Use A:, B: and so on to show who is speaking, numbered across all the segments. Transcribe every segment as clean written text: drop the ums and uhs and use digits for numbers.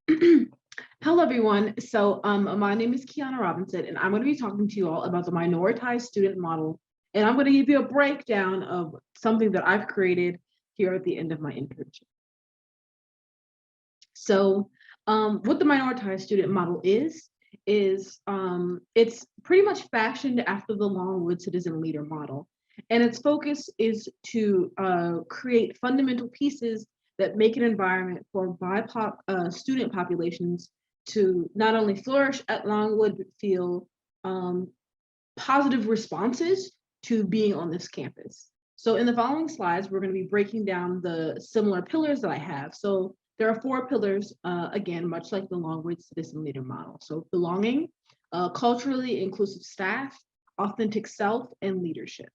A: Hello, everyone. My name is Kiana Robinson, and I'm going to be talking to you all about the minoritized student model. And I'm going to give you a breakdown of something that I've created here at the end of my internship. What the minoritized student model is it's pretty much fashioned after the Longwood citizen leader model. And its focus is to create fundamental pieces that make an environment for BIPOC student populations to not only flourish at Longwood, but feel positive responses to being on this campus. So in the following slides, we're going to be breaking down the similar pillars that I have. So there are 4 pillars, again, much like the Longwood citizen leader model. So belonging, culturally inclusive staff, authentic self, and leadership.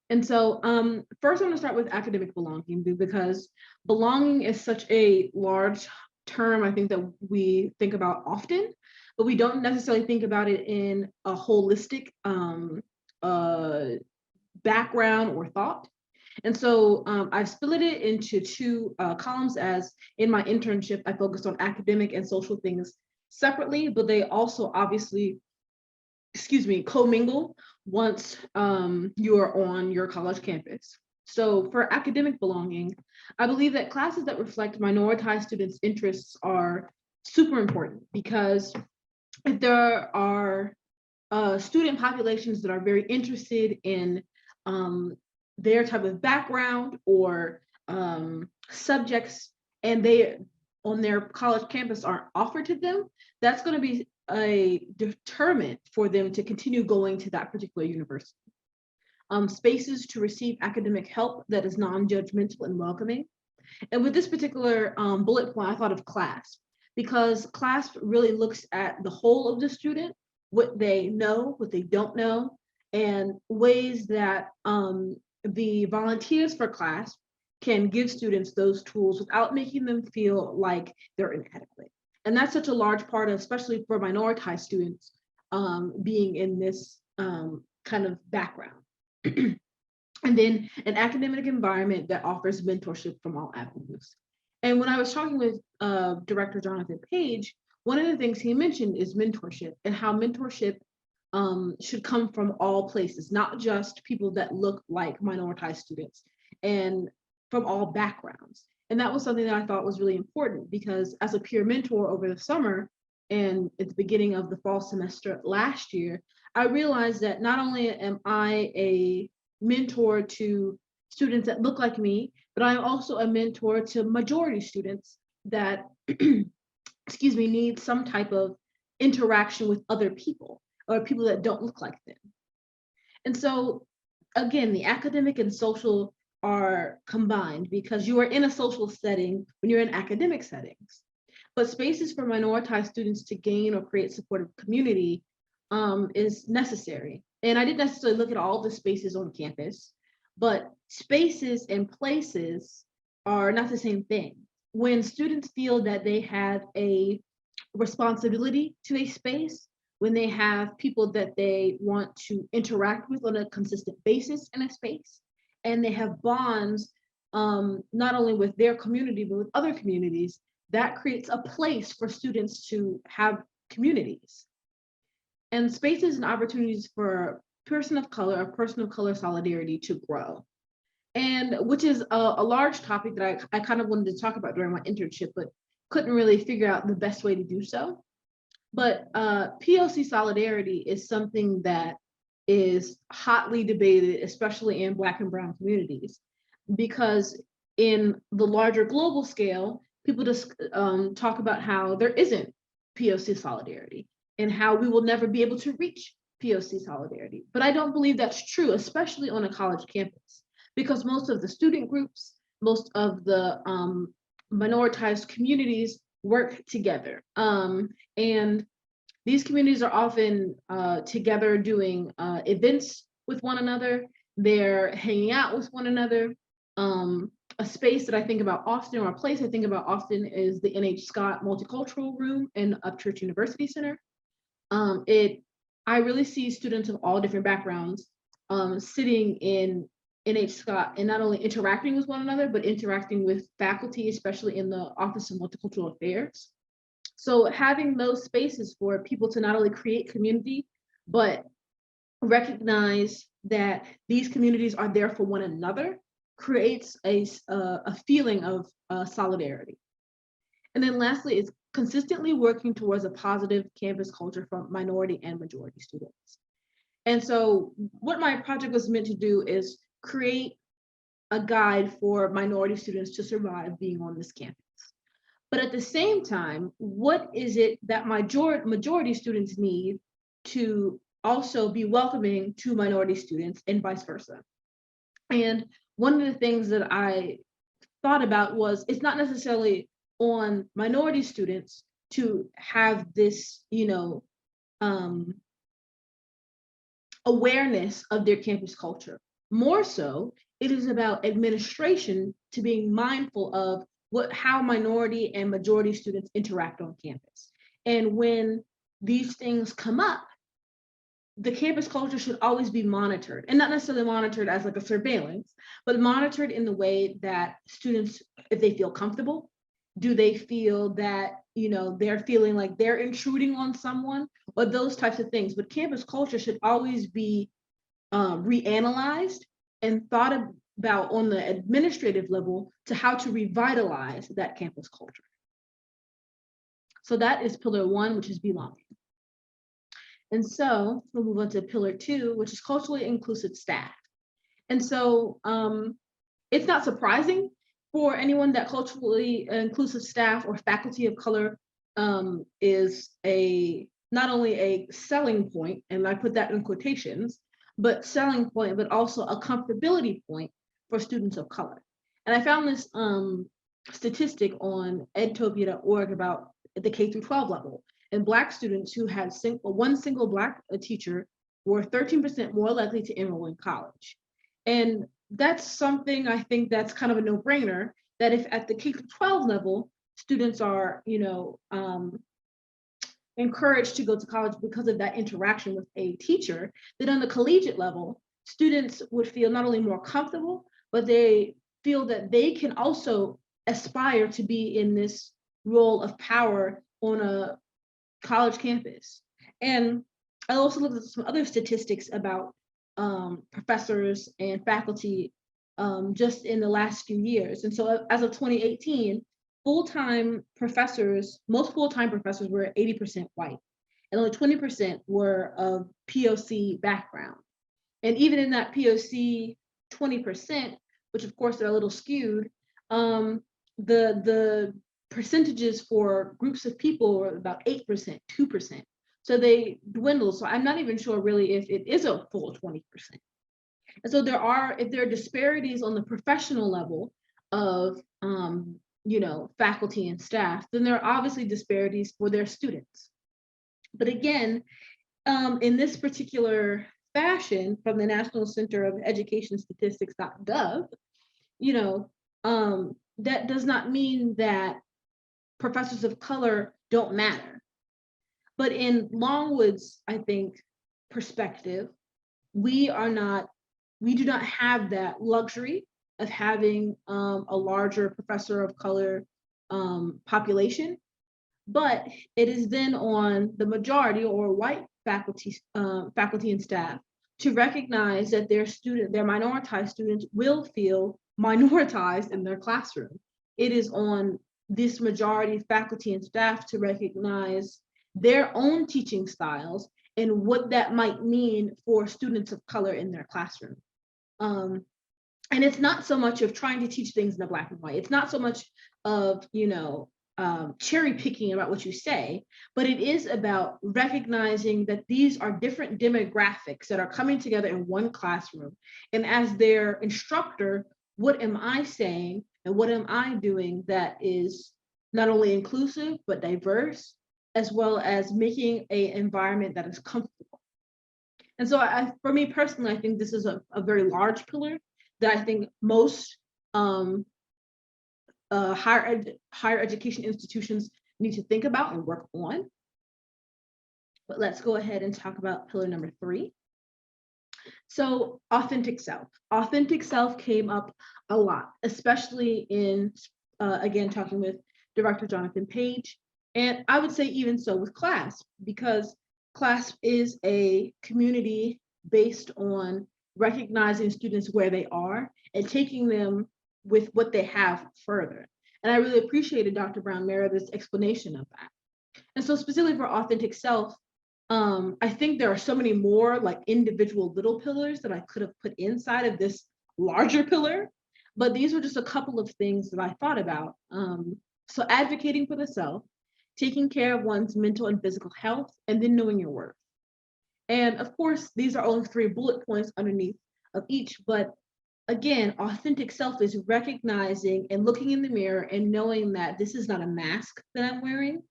A: And so first I'm going to start with academic belonging, because belonging is such a large term I think that we think about often, but we don't necessarily think about it in a holistic background or thought. And so I've split it into 2 columns, as in my internship, I focused on academic and social things separately, but they also obviously, commingle once you are on your college campus. So for academic belonging, I believe that classes that reflect minoritized students' interests are super important, because if there are student populations that are very interested in their type of background or subjects, and they on their college campus aren't offered to them, that's going to be a deterrent for them to continue going to that particular university. Spaces to receive academic help that is non-judgmental and welcoming. And with this particular bullet point, I thought of CLASP, because CLASP really looks at the whole of the student, what they know, what they don't know, and ways that the volunteers for CLASP can give students those tools without making them feel like they're inadequate. And that's such a large part of, especially for minoritized students, being in this kind of background. And then an academic environment that offers mentorship from all avenues. And when I was talking with Director Jonathan Page, one of the things he mentioned is mentorship, and how mentorship should come from all places, not just people that look like minoritized students, and from all backgrounds. And that was something that I thought was really important, because as a peer mentor over the summer and at the beginning of the fall semester last year, I realized that not only am I a mentor to students that look like me, but I'm also a mentor to majority students that need some type of interaction with other people, or people that don't look like them. And so again, the academic and social are combined, because you are in a social setting when you're in academic settings. But spaces for minoritized students to gain or create supportive community is necessary. And I didn't necessarily look at all the spaces on campus, but spaces and places are not the same thing. When students feel that they have a responsibility to a space, when they have people that they want to interact with on a consistent basis in a space, and they have bonds not only with their community, but with other communities, that creates a place for students to have communities and spaces and opportunities for person of color solidarity to grow. And which is a large topic that I kind of wanted to talk about during my internship, but couldn't really figure out the best way to do so. But POC solidarity is something that is hotly debated, especially in Black and Brown communities, because in the larger global scale, people just talk about how there isn't POC solidarity and how we will never be able to reach POC solidarity. But I don't believe that's true, especially on a college campus, because most of the student groups, most of the minoritized communities work together. And these communities are often together doing events with one another. They're hanging out with one another. A space that I think about often, or a place I think about often, is the NH Scott Multicultural Room in Upchurch University Center. I really see students of all different backgrounds sitting in NH Scott in not only interacting with one another, but interacting with faculty, especially in the Office of Multicultural Affairs. So having those spaces for people to not only create community, but recognize that these communities are there for one another creates a feeling of solidarity. And then lastly is consistently working towards a positive campus culture for minority and majority students. And so what my project was meant to do is create a guide for minority students to survive being on this campus. But at the same time, what is it that majority students need to also be welcoming to minority students and vice versa? And one of the things that I thought about was it's not necessarily on minority students to have this, awareness of their campus culture. More so, it is about administration to being mindful of how minority and majority students interact on campus. And when these things come up, the campus culture should always be monitored, and not necessarily monitored as like a surveillance, but monitored in the way that students, if they feel comfortable, do they feel that they're feeling like they're intruding on someone, or those types of things. But campus culture should always be reanalyzed and thought about on the administrative level to how to revitalize that campus culture. So that is pillar 1, which is belonging. And so we'll move on to pillar 2, which is culturally inclusive staff. And so it's not surprising for anyone that culturally inclusive staff or faculty of color is not only a selling point, and I put that in quotations, but selling point, but also a comfortability point for students of color. And I found this statistic on edtopia.org about the K-12 level. And Black students who had one single Black teacher were 13% more likely to enroll in college. And that's something I think that's kind of a no-brainer, that if at the K-12 level, students are, encouraged to go to college because of that interaction with a teacher, then on the collegiate level, students would feel not only more comfortable, but they feel that they can also aspire to be in this role of power on a college campus. And I also looked at some other statistics about professors and faculty just in the last few years. And so as of 2018, full-time professors, most full-time professors were 80% white, and only 20% were of POC background. And even in that POC 20%, which of course are a little skewed, the percentages for groups of people were about 8%, 2%. So they dwindle. So I'm not even sure really if it is a full 20%. And so if there are disparities on the professional level of faculty and staff, then there are obviously disparities for their students. But again, in this particular fashion from the National Center of Education Statistics.gov, that does not mean that professors of color don't matter. But in Longwood's, I think, perspective, we do not have that luxury of having a larger professor of color population, but it is then on the majority or white faculty and staff to recognize that their minoritized students will feel minoritized in their classroom. It is on this majority faculty and staff to recognize their own teaching styles and what that might mean for students of color in their classroom. And it's not so much of trying to teach things in the Black and white. It's not so much of, cherry picking about what you say, but it is about recognizing that these are different demographics that are coming together in one classroom. And as their instructor, what am I saying and what am I doing that is not only inclusive, but diverse, as well as making an environment that is comfortable. And so for me personally, I think this is a very large pillar that I think most higher education institutions need to think about and work on. But let's go ahead and talk about pillar number 3. So authentic self. Authentic self came up a lot, especially in, again, talking with Director Jonathan Page. And I would say even so with class, because class is a community based on recognizing students where they are and taking them with what they have further. And I really appreciated Dr. Brown Meredith's explanation of that. And so specifically for authentic self, I think there are so many more like individual little pillars that I could have put inside of this larger pillar, but these were just a couple of things that I thought about. So advocating for the self, taking care of one's mental and physical health, and then knowing your worth. And of course, these are only 3 bullet points underneath of each, but again, authentic self is recognizing and looking in the mirror and knowing that this is not a mask that I'm wearing.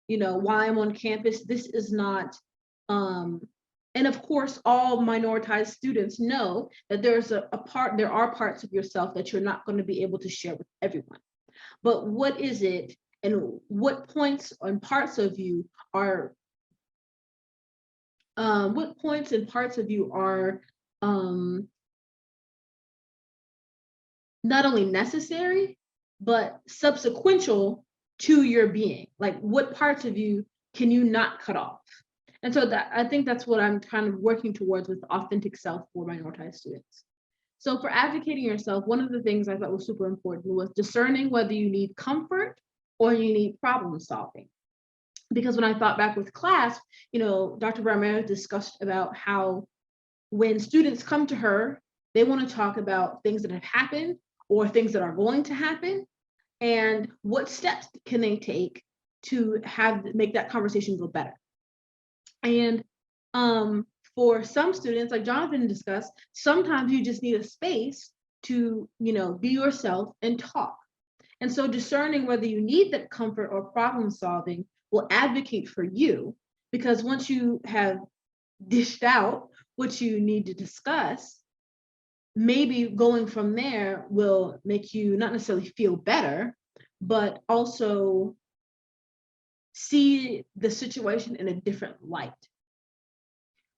A: You know, while I'm on campus, this is not, and of course, all minoritized students know that there are parts of yourself that you're not going to be able to share with everyone. But what is it, and what points and parts of you are, what points and parts of you are not only necessary, but subsequential to your being? Like, what parts of you can you not cut off? And so that, I think that's what I'm kind of working towards with authentic self for minoritized students. So for advocating yourself, one of the things I thought was super important was discerning whether you need comfort or you need problem solving. Because when I thought back with class, you know, Dr. Brown discussed about how when students come to her, they want to talk about things that have happened or things that are going to happen, and what steps can they take to make that conversation go better. And for some students, like Jonathan discussed, sometimes you just need a space to, you know, be yourself and talk. And so discerning whether you need that comfort or problem solving will advocate for you, because once you have dished out what you need to discuss, maybe going from there will make you not necessarily feel better, but also see the situation in a different light.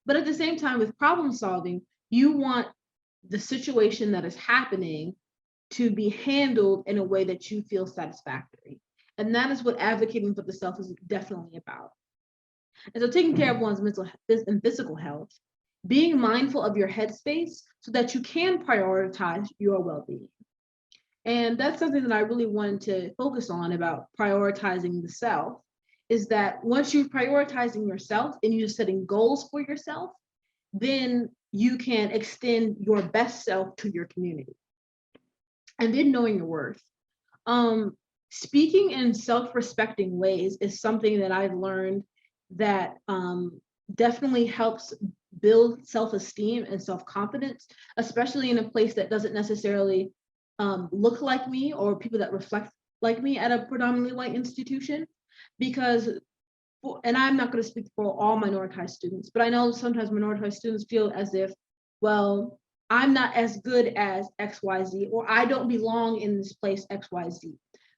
A: But at the same time, with problem solving, you want the situation that is happening to be handled in a way that you feel satisfactory. And that is what advocating for the self is definitely about. And so taking care of one's mental and physical health, being mindful of your headspace so that you can prioritize your well-being. And that's something that I really wanted to focus on about prioritizing the self, is that once you're prioritizing yourself and you're setting goals for yourself, then you can extend your best self to your community. And then knowing your worth. Speaking in self-respecting ways is something that I've learned that definitely helps build self-esteem and self-confidence, especially in a place that doesn't necessarily look like me or people that reflect like me at a predominantly white institution. Because, and I'm not going to speak for all minoritized students, but I know sometimes minoritized students feel as if, well, I'm not as good as XYZ, or I don't belong in this place XYZ.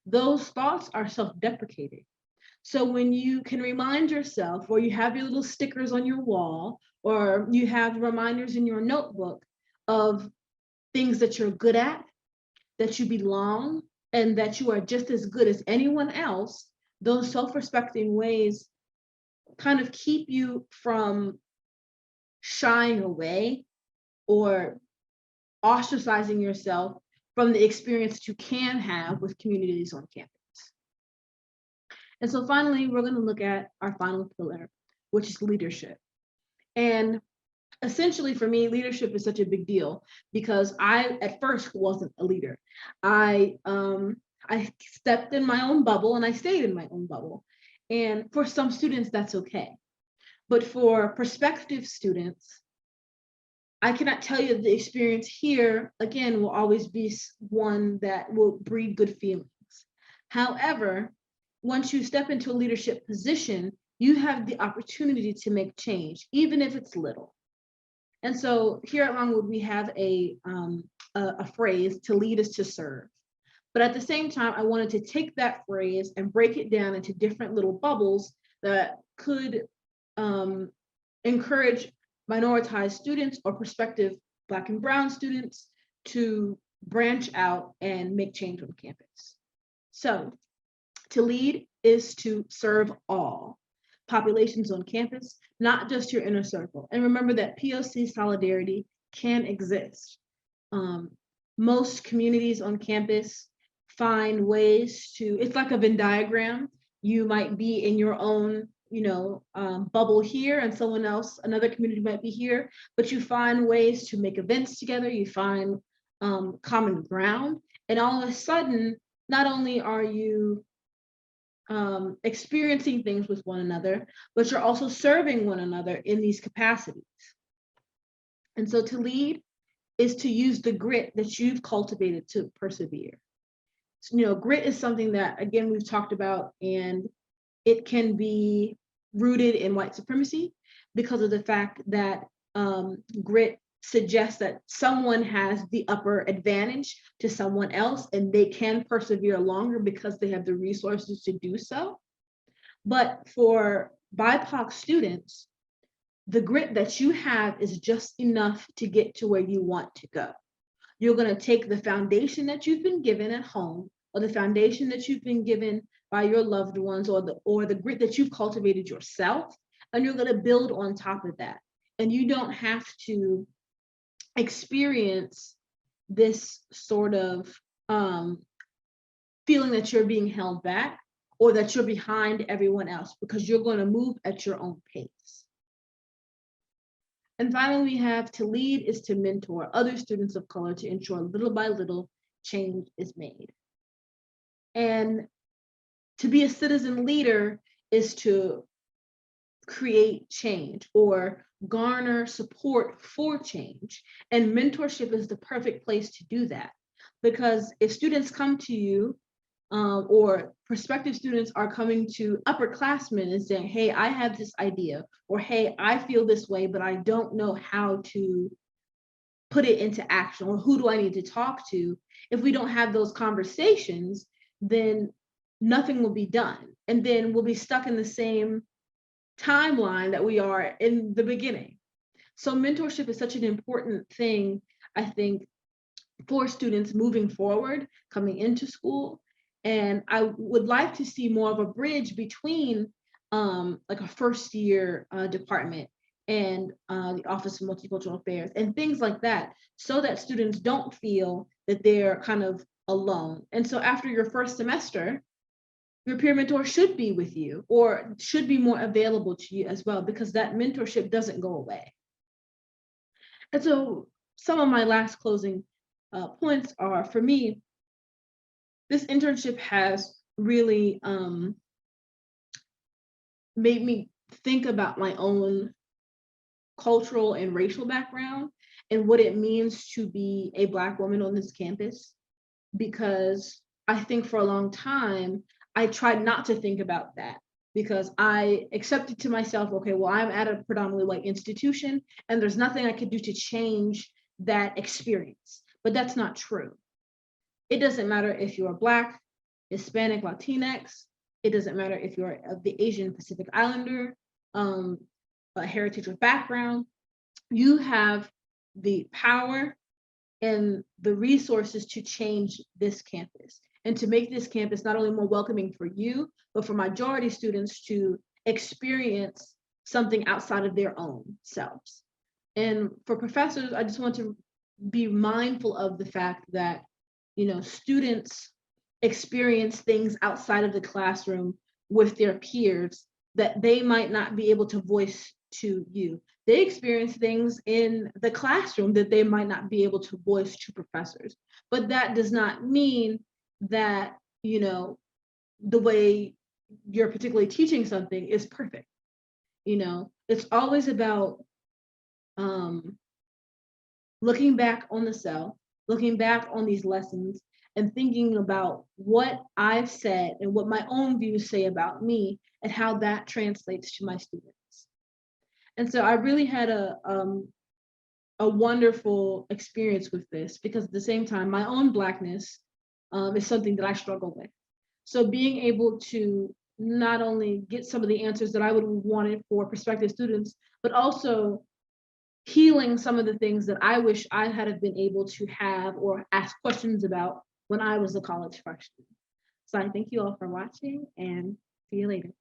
A: Those thoughts are self-deprecating. So when you can remind yourself, or you have your little stickers on your wall, or you have reminders in your notebook of things that you're good at, that you belong, and that you are just as good as anyone else, those self-respecting ways kind of keep you from shying away or ostracizing yourself from the experience that you can have with communities on campus. And so finally, we're going to look at our final pillar, which is leadership. And essentially for me, leadership is such a big deal because I at first wasn't a leader. I stepped in my own bubble and I stayed in my own bubble. And for some students, that's okay. But for prospective students, I cannot tell you the experience here, again, will always be one that will breed good feelings. However, once you step into a leadership position, you have the opportunity to make change, even if it's little. And so here at Longwood, we have a phrase, to lead is to serve. But at the same time, I wanted to take that phrase and break it down into different little bubbles that could encourage minoritized students or prospective Black and Brown students to branch out and make change on campus. So to lead is to serve all populations on campus, not just your inner circle. And remember that POC solidarity can exist. Most communities on campus find ways to, it's like a Venn diagram. You might be in your own, bubble here, and someone else, another community might be here, but you find ways to make events together, you find common ground, and all of a sudden, not only are you experiencing things with one another, but you're also serving one another in these capacities. And so to lead is to use the grit that you've cultivated to persevere. So, grit is something that, again, we've talked about, and it can be rooted in white supremacy because of the fact that grit suggests that someone has the upper advantage to someone else and they can persevere longer because they have the resources to do so. But for BIPOC students, the grit that you have is just enough to get to where you want to go. You're going to take the foundation that you've been given at home, or the foundation that you've been given by your loved ones, or the grit that you've cultivated yourself, and you're going to build on top of that. And you don't have to experience this sort of feeling that you're being held back or that you're behind everyone else, because you're going to move at your own pace. And finally, we have to lead is to mentor other students of color to ensure little by little change is made. And to be a citizen leader is to create change or garner support for change. And mentorship is the perfect place to do that. Because if students come to you, or prospective students are coming to upperclassmen and saying, hey, I have this idea, or hey, I feel this way, but I don't know how to put it into action, or who do I need to talk to? If we don't have those conversations, then nothing will be done. And then we'll be stuck in the same timeline that we are in the beginning. So mentorship is such an important thing, I think, for students moving forward, coming into school. And I would like to see more of a bridge between like a first year department and the Office of Multicultural Affairs and things like that, so that students don't feel that they're kind of alone. And so after your first semester, your peer mentor should be with you or should be more available to you as well, because that mentorship doesn't go away. And so some of my last closing points are, for me, this internship has really made me think about my own cultural and racial background and what it means to be a Black woman on this campus. Because I think for a long time, I tried not to think about that, because I accepted to myself, okay, well, I'm at a predominantly white institution and there's nothing I could do to change that experience. But that's not true. It doesn't matter if you're Black, Hispanic, Latinx. It doesn't matter if you're of the Asian Pacific Islander, a heritage or background. You have the power and the resources to change this campus and to make this campus not only more welcoming for you, but for majority students to experience something outside of their own selves. And for professors, I just want to be mindful of the fact that, students experience things outside of the classroom with their peers that they might not be able to voice to you. They experience things in the classroom that they might not be able to voice to professors. But that does not mean that, the way you're particularly teaching something is perfect. It's always about looking back on the self, looking back on these lessons, and thinking about what I've said and what my own views say about me and how that translates to my students. And so I really had a wonderful experience with this, because at the same time, my own Blackness is something that I struggle with. So being able to not only get some of the answers that I would have wanted for prospective students, but also healing some of the things that I wish I had have been able to have or ask questions about when I was a college freshman. So I thank you all for watching and see you later.